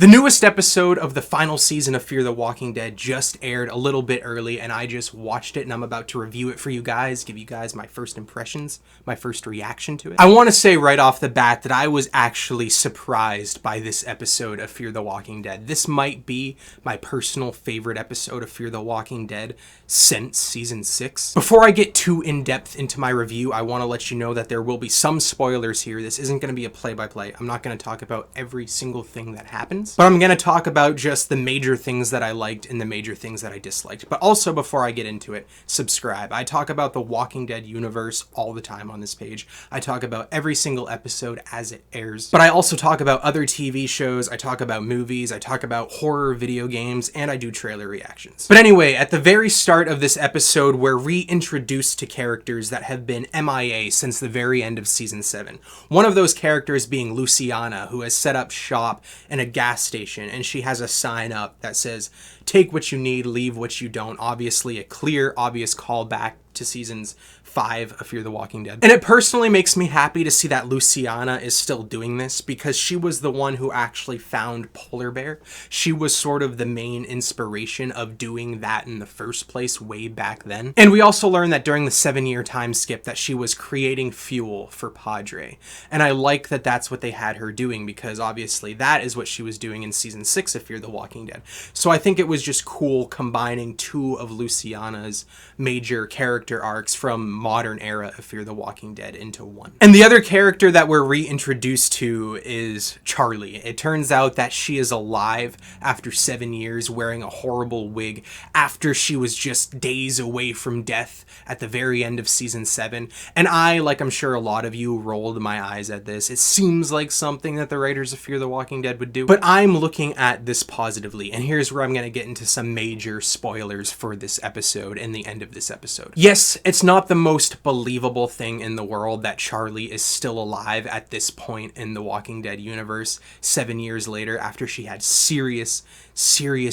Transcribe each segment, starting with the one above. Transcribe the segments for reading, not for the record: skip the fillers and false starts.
The newest episode of the final season of Fear the Walking Dead just aired a little bit early, and I just watched it, and I'm about to review it for you guys, give you guys my first impressions, my first reaction to it. I want to say right off the bat that I was actually surprised by this episode of Fear the Walking Dead. This might be my personal favorite episode of Fear the Walking Dead since season 6. Before I get too in-depth into my review, I want to let you know that there will be some spoilers here. This isn't going to be a play-by-play. I'm not going to talk about every single thing that happens. But I'm going to talk about just the major things that I liked and the major things that I disliked. But also, before I get into it, subscribe. I talk about the Walking Dead universe all the time on this page. I talk about every single episode as it airs. But I also talk about other TV shows, I talk about movies, I talk about horror video games, and I do trailer reactions. But anyway, at the very start of this episode, we're reintroduced to characters that have been MIA since the very end of season 7. One of those characters being Luciana, who has set up shop in a gas station, and she has a sign up that says, "Take what you need, leave what you don't." Obviously a clear, obvious callback to seasons 5 of Fear the Walking Dead. And it personally makes me happy to see that Luciana is still doing this, because she was the one who actually found Polar Bear. She was sort of the main inspiration of doing that in the first place way back then. And we also learned that during the 7-year time skip that she was creating fuel for Padre. And I like that that's what they had her doing, because obviously that is what she was doing in season 6 of Fear the Walking Dead. So I think it was just cool combining two of Luciana's major character arcs from modern era of Fear the Walking Dead into one. And the other character that we're reintroduced to is Charlie. It turns out that she is alive after 7 years, wearing a horrible wig after she was just days away from death at the very end of season 7. And I, like I'm sure a lot of you, rolled my eyes at this. It seems like something that the writers of Fear the Walking Dead would do. But I'm looking at this positively, and here's where I'm going to get into some major spoilers for this episode and the end of this episode. Yes, it's not the most believable thing in the world that Charlie is still alive at this point in the Walking Dead universe 7 years later after she had serious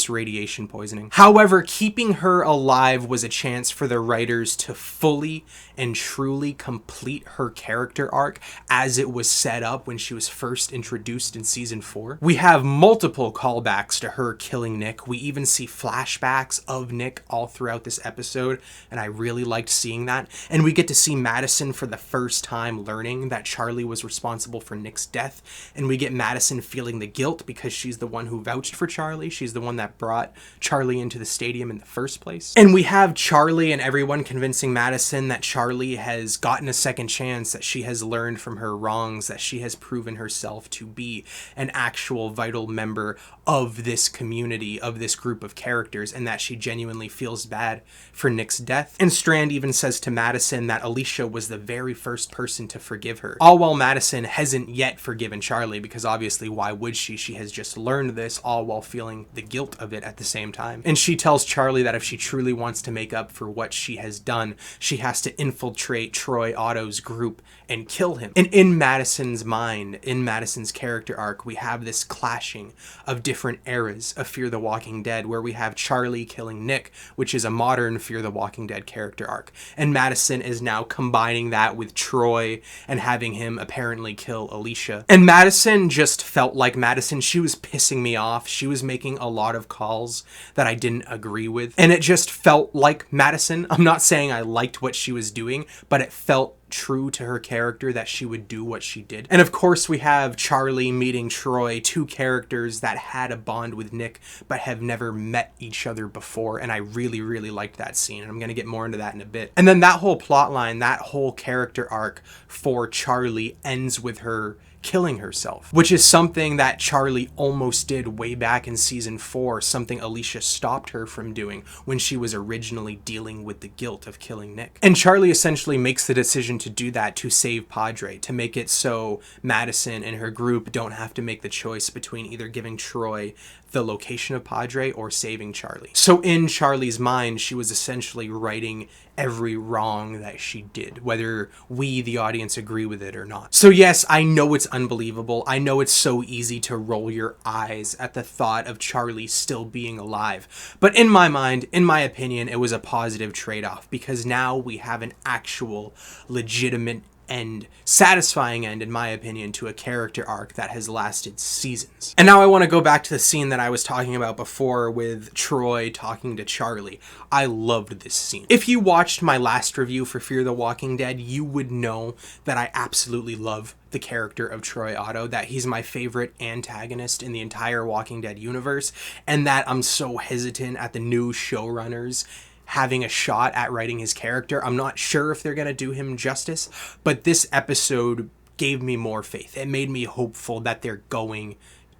radiation poisoning. However, keeping her alive was a chance for the writers to fully and truly complete her character arc as it was set up when she was first introduced in season 4. We have multiple callbacks to her killing Nick. We even see flashbacks of Nick all throughout this episode, and I really liked seeing that. And we get to see Madison for the first time learning that Charlie was responsible for Nick's death, and we get Madison feeling the guilt because she's the one who vouched for Charlie. She's the one that brought Charlie into the stadium in the first place. And we have Charlie and everyone convincing Madison that Charlie has gotten a second chance, that she has learned from her wrongs, that she has proven herself to be an actual vital member of this community, of this group of characters, and that she genuinely feels bad for Nick's death. And Strand even says to Madison that Alicia was the very first person to forgive her. All while Madison hasn't yet forgiven Charlie, because obviously why would she? She has just learned this, all while feeling the guilt of it at the same time. And she tells Charlie that if she truly wants to make up for what she has done, she has to infiltrate Troy Otto's group and kill him. And in Madison's mind, in Madison's character arc, we have this clashing of different eras of Fear the Walking Dead, where we have Charlie killing Nick, which is a modern Fear the Walking Dead character arc. And Madison is now combining that with Troy and having him apparently kill Alicia. And Madison just felt like Madison. She was pissing me off. She was making a lot of calls that I didn't agree with. And it just felt like Madison. I'm not saying I liked what she was doing, but it felt true to her character that she would do what she did. And of course we have Charlie meeting Troy, two characters that had a bond with Nick but have never met each other before, and I really liked that scene, and I'm going to get more into that in a bit. And then that whole plot line, that whole character arc for Charlie ends with her killing herself, which is something that Charlie almost did way back in season 4, something Alicia stopped her from doing when she was originally dealing with the guilt of killing Nick. And Charlie essentially makes the decision to do that to save Padre, to make it so Madison and her group don't have to make the choice between either giving Troy the location of Padre or saving Charlie. So in Charlie's mind, she was essentially righting every wrong that she did, whether we, the audience, agree with it or not. So yes, I know it's unbelievable. I know it's so easy to roll your eyes at the thought of Charlie still being alive. But in my mind, in my opinion, it was a positive trade-off, because now we have an actual legitimate end, satisfying end, in my opinion, to a character arc that has lasted seasons. And now I want to go back to the scene that I was talking about before with Troy talking to Charlie. I loved this scene. If you watched my last review for Fear the Walking Dead, you would know that I absolutely love the character of Troy Otto, that he's my favorite antagonist in the entire Walking Dead universe, and that I'm so hesitant at the new showrunners having a shot at writing his character. I'm not sure if they're going to do him justice, but this episode gave me more faith. It made me hopeful that they're going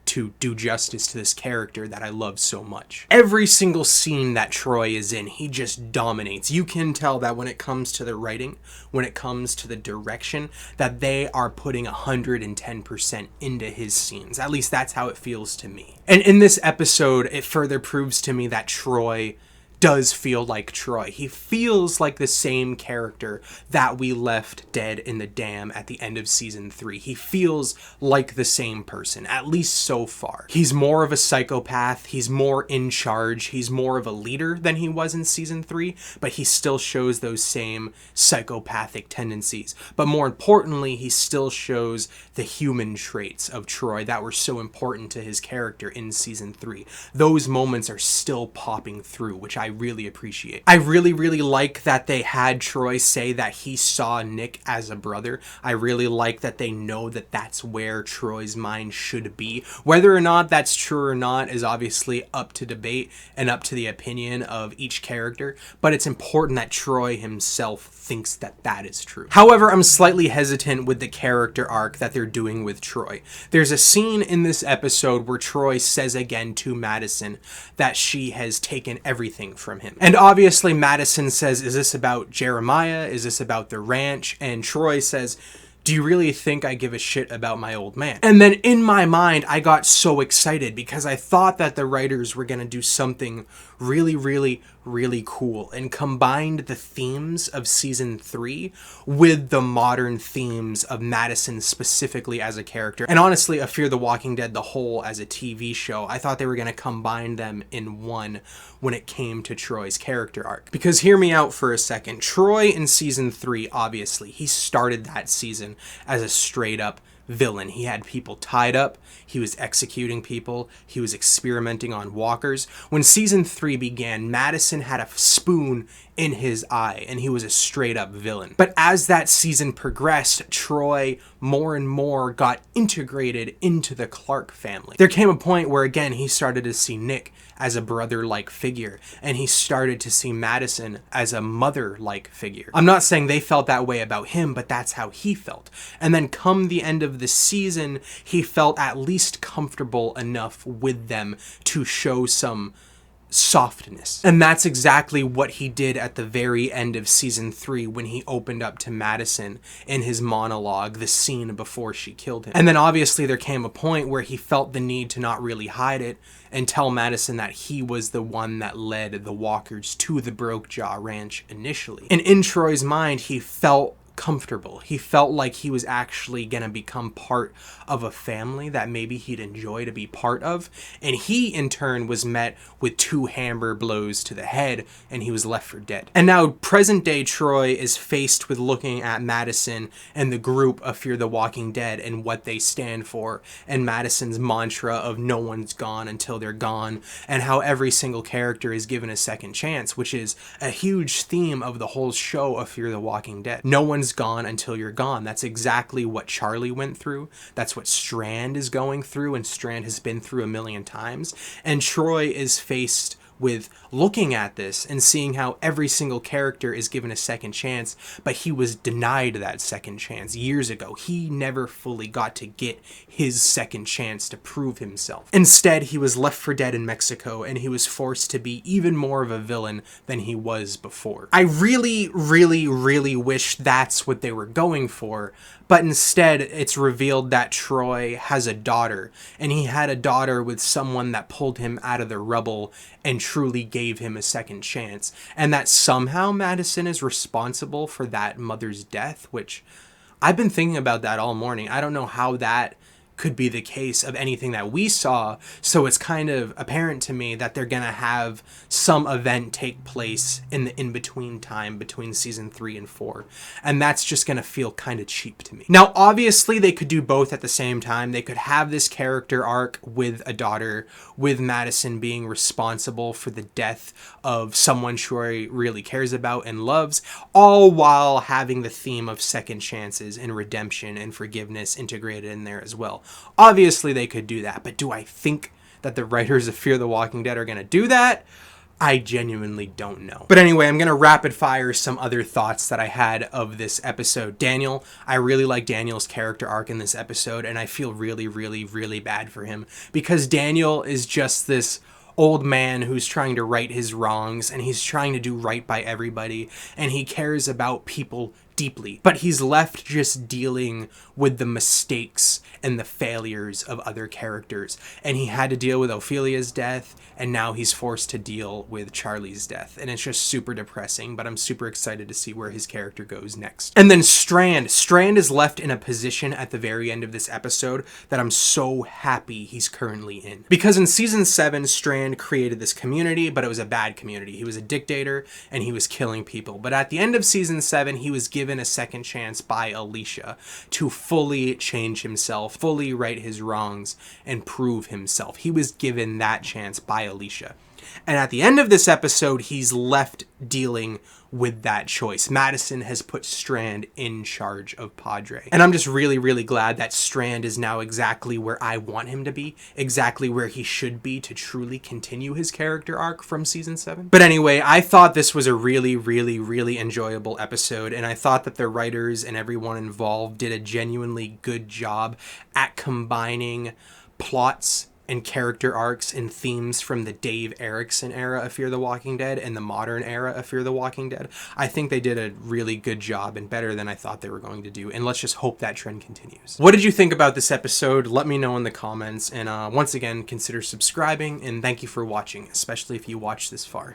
to do justice to this character that I love so much. Every single scene that Troy is in, he just dominates. You can tell that when it comes to the writing, when it comes to the direction, that they are putting 110% into his scenes. At least that's how it feels to me. And in this episode, it further proves to me that Troy does feel like Troy. He feels like the same character that we left dead in the dam at the end of season 3. He feels like the same person, at least so far. He's more of a psychopath, he's more in charge, he's more of a leader than he was in season 3, but he still shows those same psychopathic tendencies. But more importantly, he still shows the human traits of Troy that were so important to his character in season 3. Those moments are still popping through, which I really appreciate. I really like that they had Troy say that he saw Nick as a brother. I really like that they know that that's where Troy's mind should be. Whether or not that's true or not is obviously up to debate and up to the opinion of each character, but it's important that Troy himself thinks that that is true. However, I'm slightly hesitant with the character arc that they're doing with Troy. There's a scene in this episode where Troy says again to Madison that she has taken everything from him. And obviously Madison says, is this about Jeremiah? Is this about the ranch? And Troy says, do you really think I give a shit about my old man? And then in my mind, I got so excited because I thought that the writers were going to do something really cool and combined the themes of season 3 with the modern themes of Madison specifically as a character. And honestly, of Fear the Walking Dead, the whole as a TV show, I thought they were going to combine them in one when it came to Troy's character arc. Because hear me out for a second. Troy in season 3, obviously, he started that season as a straight up villain. He had people tied up, he was executing people, he was experimenting on walkers. When season 3 began, Madison had a spoon in his eye and he was a straight up villain. But as that season progressed, Troy more and more got integrated into the Clark family. There came a point where again he started to see Nick as a brother-like figure, and he started to see Madison as a mother-like figure. I'm not saying they felt that way about him, but that's how he felt. And then come the end of the season, he felt at least comfortable enough with them to show some softness. And that's exactly what he did at the very end of season 3 when he opened up to Madison in his monologue, the scene before she killed him. And then obviously there came a point where he felt the need to not really hide it and tell Madison that he was the one that led the walkers to the Brokejaw Ranch initially. And in Troy's mind, he felt comfortable. He felt like he was actually gonna become part of a family that maybe he'd enjoy to be part of, and he in turn was met with 2 hammer blows to the head and he was left for dead. And now present day Troy is faced with looking at Madison and the group of Fear the Walking Dead and what they stand for, and Madison's mantra of no one's gone until they're gone, and how every single character is given a second chance, which is a huge theme of the whole show of Fear the Walking Dead. No one's gone until you're gone. That's exactly what Charlie went through. That's what Strand is going through, and Strand has been through a million times. And Troy is faced with looking at this and seeing how every single character is given a second chance, but he was denied that second chance years ago. He never fully got to get his second chance to prove himself. Instead, he was left for dead in Mexico, and he was forced to be even more of a villain than he was before. I really wish that's what they were going for, but instead it's revealed that Troy has a daughter, and he had a daughter with someone that pulled him out of the rubble and truly gave him a second chance, and that somehow Madison is responsible for that mother's death, which I've been thinking about that all morning. I don't know how that could be the case of anything that we saw. So it's kind of apparent to me that they're gonna have some event take place in the in-between time between season 3 and 4. And that's just gonna feel kind of cheap to me. Now, obviously, they could do both at the same time. They could have this character arc with a daughter, with Madison being responsible for the death of someone Shory really cares about and loves, all while having the theme of second chances and redemption and forgiveness integrated in there as well. Obviously, they could do that, but do I think that the writers of Fear the Walking Dead are going to do that? I genuinely don't know. But anyway, I'm going to rapid fire some other thoughts that I had of this episode. Daniel, I really like Daniel's character arc in this episode, and I feel really, really, really bad for him because Daniel is just this old man who's trying to right his wrongs, and he's trying to do right by everybody, and he cares about people deeply, but he's left just dealing with the mistakes and the failures of other characters. And he had to deal with Ophelia's death, and now he's forced to deal with Charlie's death. And it's just super depressing, but I'm super excited to see where his character goes next. And then Strand is left in a position at the very end of this episode that I'm so happy he's currently in. Because in season 7, Strand created this community, but it was a bad community. He was a dictator, and he was killing people. But at the end of season 7, he was given a second chance by Alicia to fully change himself, fully right his wrongs, and prove himself. He was given that chance by Alicia. And at the end of this episode, he's left dealing with that choice. Madison has put Strand in charge of Padre. And I'm just really, really glad that Strand is now exactly where I want him to be, exactly where he should be to truly continue his character arc from season 7. But anyway, I thought this was a really, really, really enjoyable episode, and I thought that the writers and everyone involved did a genuinely good job at combining plots and character arcs and themes from the Dave Erickson era of Fear the Walking Dead and the modern era of Fear the Walking Dead. I think they did a really good job and better than I thought they were going to do. And let's just hope that trend continues. What did you think about this episode? Let me know in the comments. And once again, consider subscribing, and thank you for watching, especially if you watched this far.